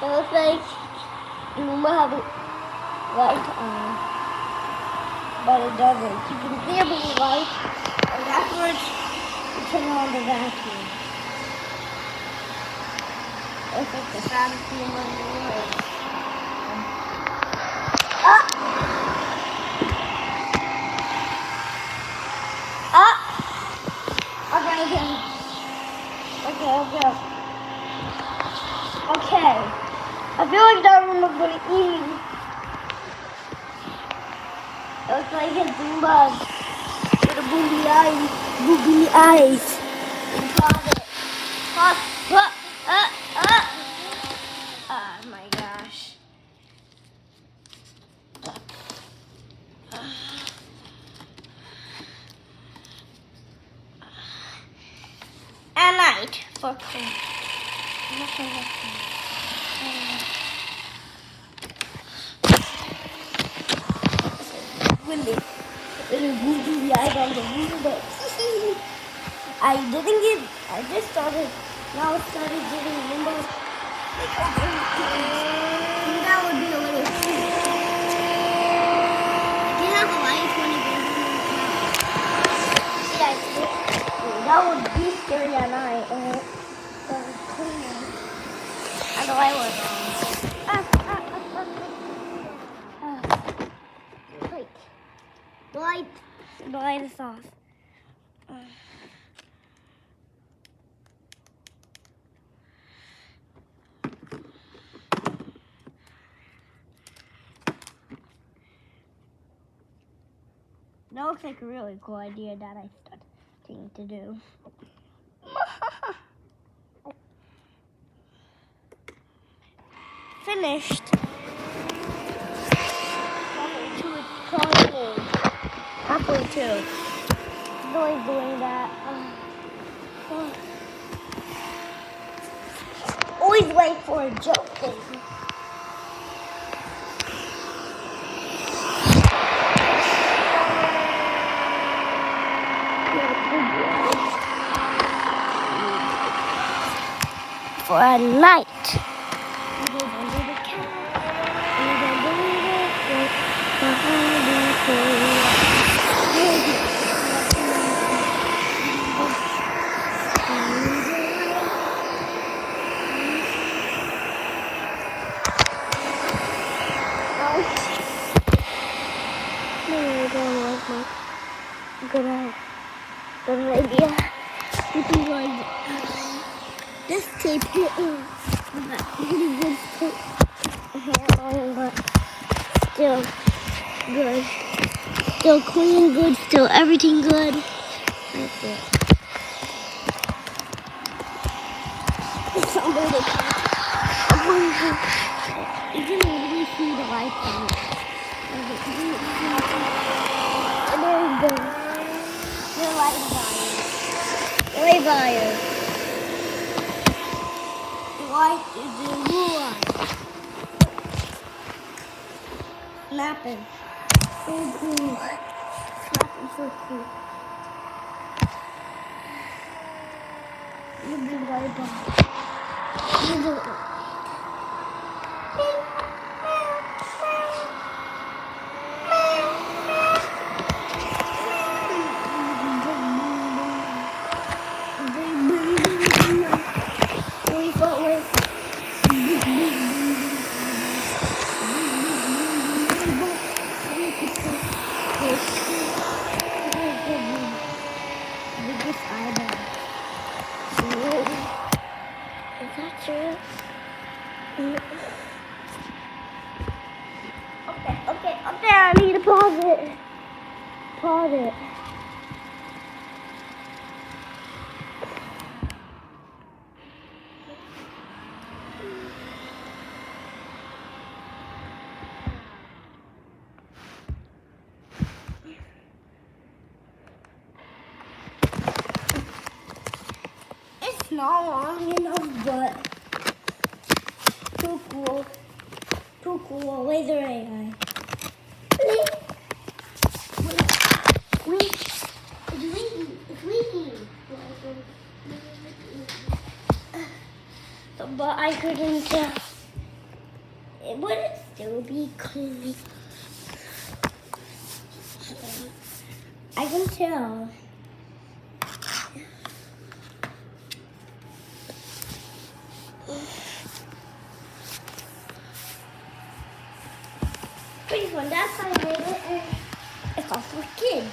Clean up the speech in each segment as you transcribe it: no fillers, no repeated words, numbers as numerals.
It looks like Roomba has a light on, but it doesn't. You can see a blue light, and afterwards you turn on the vacuum. It's like the saddest thing in the world. Okay. I feel like that room is going to eat me. It looks like it's Roomba with a booby eyes. Booby eyes. Oh my gosh. At night for clean. When the booby eyes on the Roomba. I just started, now it started getting Roombas. That would be a little scary. If you have a light when it goes in the car. That would be scary at night. And the light was on. Wait. The light is off. That looks like a really cool idea that I started to do. Finished. Halfway to. He's always doing that. Always wait for a joke thing. For a night. Good idea. You can like this tape here is pretty good tape, but still good. Still clean, good, still everything good. That's it. Somebody you can really see the lights on it. There you go. Your light wire. Wire. The light is in blue light. Snapping. So cool. Snapping so cool. The blue light on. Okay, I need to pause it. Pause it. It's not long enough, but too cool. Too cool. Laser AI. It's leaking. But I couldn't it would still be clean. I can tell. Pretty fun. That's how I made it. And it's also for kids.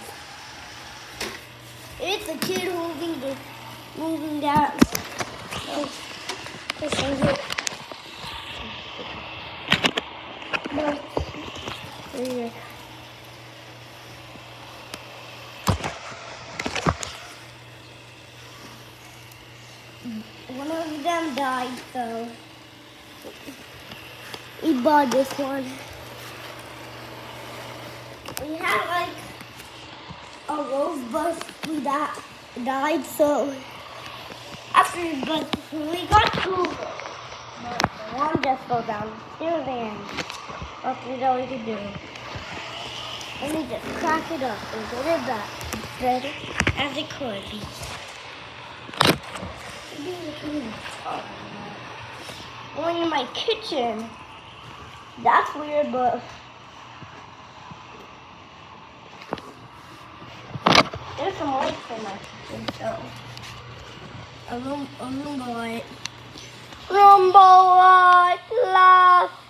It's a kid moving down. Oh, this is it. No. Here. One of them died, so we bought this one. We had like a rose bush that died, so after we got two, but the one just fell down. Still there. That's all we could do. And we just crack it up and get it back as ready as it could be. Going in my kitchen. That's weird, but there's some lights in my kitchen, so a Roomba light. Roomba light, last.